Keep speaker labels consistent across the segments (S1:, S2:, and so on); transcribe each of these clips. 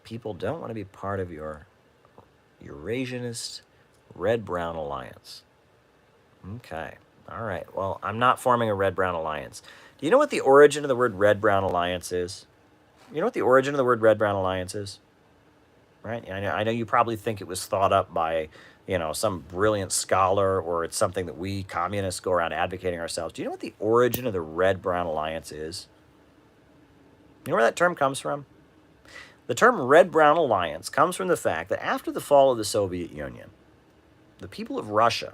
S1: people don't want to be part of your Eurasianist red-brown alliance. Okay. All right. Well, I'm not forming a red-brown alliance. Do you know what the origin of the word red-brown alliance is? You know what the origin of the word red-brown alliance is? Right? I know you probably think it was thought up by, some brilliant scholar, or it's something that we communists go around advocating ourselves. Do you know what the origin of the red-brown alliance is? You know where that term comes from? The term red-brown alliance comes from the fact that after the fall of the Soviet Union, the people of Russia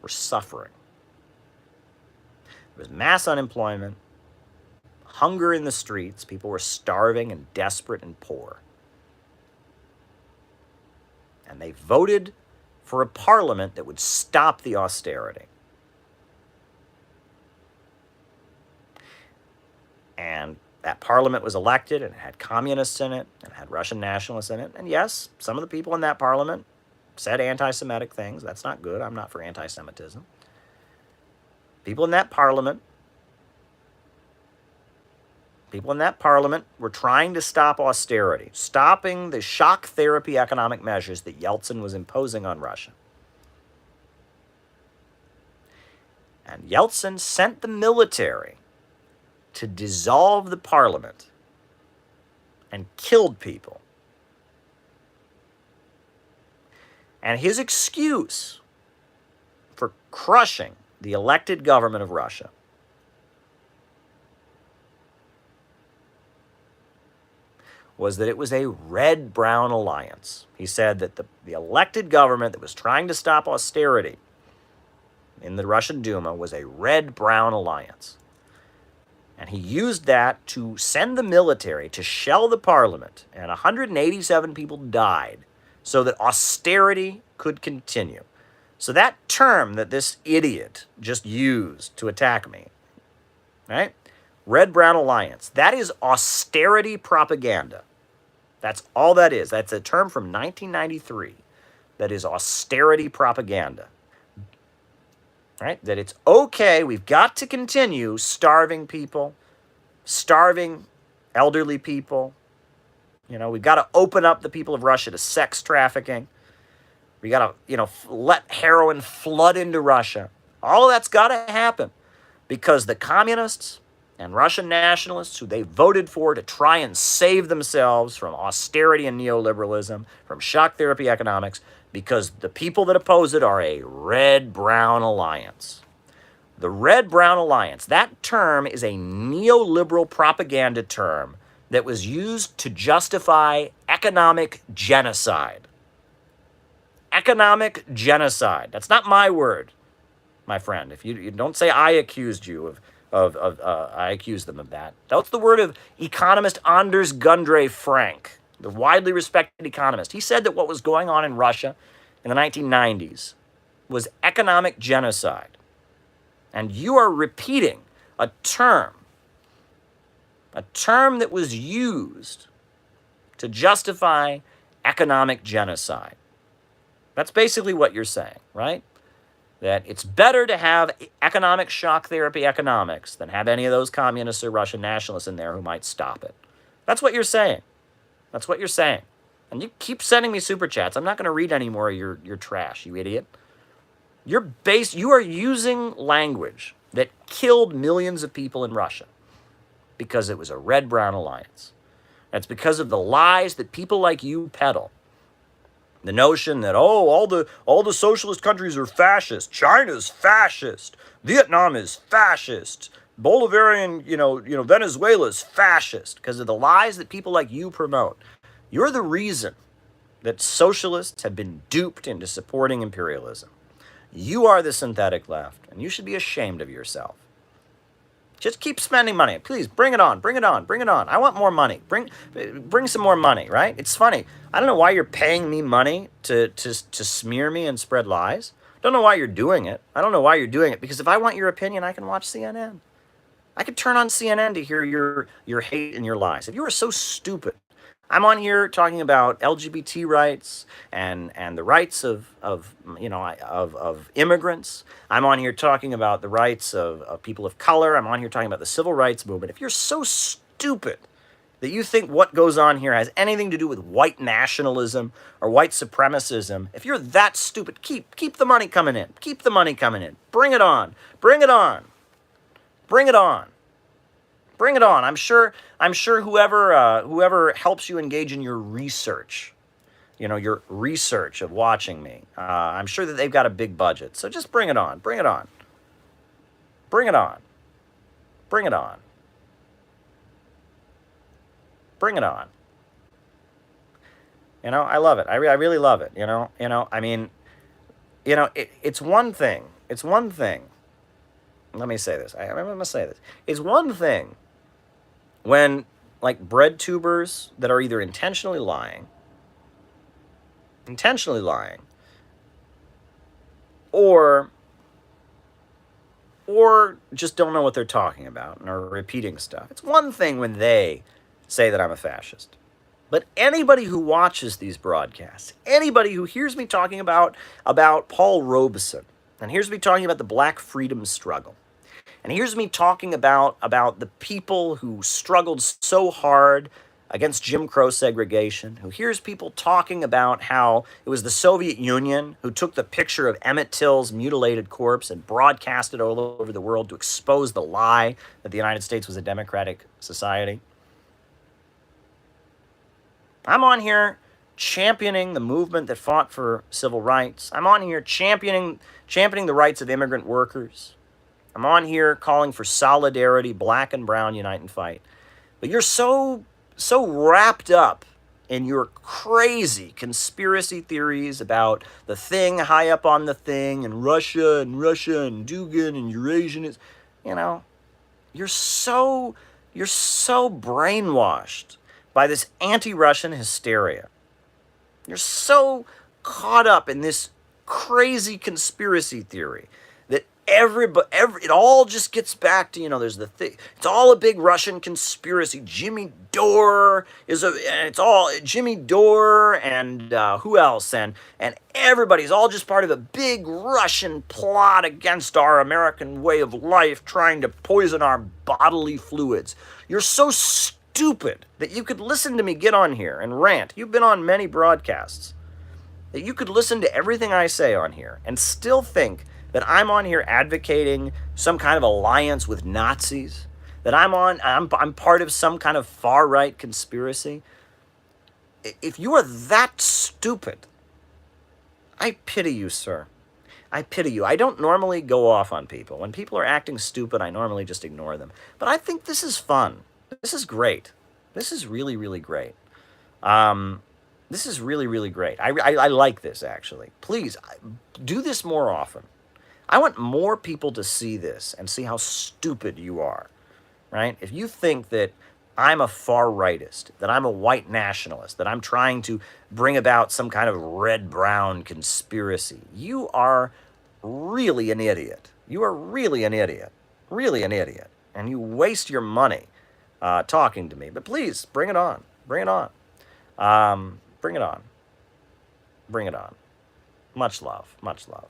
S1: were suffering. There was mass unemployment, hunger in the streets. People were starving and desperate and poor. And they voted for a parliament that would stop the austerity. And that parliament was elected, and it had communists in it, and it had Russian nationalists in it. And yes, some of the people in that parliament said anti-Semitic things. That's not good. I'm not for anti-Semitism. People in that parliament were trying to stop austerity, stopping the shock therapy economic measures that Yeltsin was imposing on Russia. And Yeltsin sent the military to dissolve the parliament and killed people. And his excuse for crushing the elected government of Russia was that it was a red-brown alliance. He said that the elected government that was trying to stop austerity in the Russian Duma was a red-brown alliance. And he used that to send the military to shell the parliament, and 187 people died so that austerity could continue. So that term that this idiot just used to attack me, right? Red-brown alliance, that is austerity propaganda. That's all that is. That's a term from 1993 that is austerity propaganda. Right? That it's okay, we've got to continue starving people, starving elderly people. We've got to open up the people of Russia to sex trafficking. We got to, let heroin flood into Russia. All of that's got to happen because the communists and Russian nationalists who they voted for to try and save themselves from austerity and neoliberalism, from shock therapy economics, because the people that oppose it are a red-brown alliance. The red-brown alliance, that term is a neoliberal propaganda term that was used to justify economic genocide. Economic genocide. That's not my word, my friend. If you don't say I accused you I accused them of that. That's the word of economist Anders Gundre Frank, the widely respected economist. He said that what was going on in Russia in the 1990s was economic genocide. And you are repeating a term that was used to justify economic genocide. That's basically what you're saying, right? That it's better to have economic shock therapy economics than have any of those communists or Russian nationalists in there who might stop it. That's what you're saying. That's what you're saying. And you keep sending me super chats. I'm not going to read any more of your trash, you idiot. You are using language that killed millions of people in Russia because it was a red-brown alliance. That's because of the lies that people like you peddle. The notion that, all the socialist countries are fascist. China's fascist. Vietnam is fascist. Bolivarian, Venezuela's fascist. Because of the lies that people like you promote. You're the reason that socialists have been duped into supporting imperialism. You are the synthetic left, and you should be ashamed of yourself. Just keep spending money. Please, bring it on, bring it on, bring it on. I want more money. Bring some more money, right? It's funny. I don't know why you're paying me money to smear me and spread lies. I don't know why you're doing it. I don't know why you're doing it, because if I want your opinion, I can watch CNN. I could turn on CNN to hear your hate and your lies. If you are so stupid, I'm on here talking about LGBT rights and the rights of immigrants. I'm on here talking about the rights of people of color. I'm on here talking about the civil rights movement. If you're so stupid that you think what goes on here has anything to do with white nationalism or white supremacism, if you're that stupid, keep the money coming in. Keep the money coming in. Bring it on. Bring it on. Bring it on. Bring it on. I'm sure whoever helps you engage in your research, your research of watching me, I'm sure that they've got a big budget. So just bring it on. Bring it on. Bring it on. Bring it on. Bring it on. I love it. I really love it. I mean, it's one thing. It's one thing. Let me say this. I'm going to say this. It's one thing when, like, bread tubers that are either intentionally lying, or just don't know what they're talking about and are repeating stuff. It's one thing when they say that I'm a fascist. But anybody who watches these broadcasts, anybody who hears me talking about Paul Robeson, and hears me talking about the Black freedom struggle, and here's me talking about the people who struggled so hard against Jim Crow segregation, who hears people talking about how it was the Soviet Union who took the picture of Emmett Till's mutilated corpse and broadcast it all over the world to expose the lie that the United States was a democratic society. I'm on here championing the movement that fought for civil rights. I'm on here championing the rights of immigrant workers. I'm on here calling for solidarity, black and brown, unite and fight. But you're so wrapped up in your crazy conspiracy theories about the thing high up on the thing and Russia and Dugan and Eurasianism. You're so brainwashed by this anti-Russian hysteria. You're so caught up in this crazy conspiracy theory that it all just gets back to, there's the thing. It's all a big Russian conspiracy. Jimmy Dore and who else? And everybody's all just part of a big Russian plot against our American way of life, trying to poison our bodily fluids. You're so stupid that you could listen to me get on here and rant. You've been on many broadcasts. That you could listen to everything I say on here and still think that I'm on here advocating some kind of alliance with Nazis, that I'm part of some kind of far-right conspiracy. If you are that stupid, I pity you, sir. I pity you. I don't normally go off on people. When people are acting stupid, I normally just ignore them. But I think this is fun. This is great. This is really, really great. This is really, really great. I like this, actually. Please, do this more often. I want more people to see this and see how stupid you are, right? If you think that I'm a far-rightist, that I'm a white nationalist, that I'm trying to bring about some kind of red-brown conspiracy, you are really an idiot. You are really an idiot. Really an idiot. And you waste your money talking to me. But please, bring it on. Bring it on. Bring it on. Bring it on. Much love. Much love.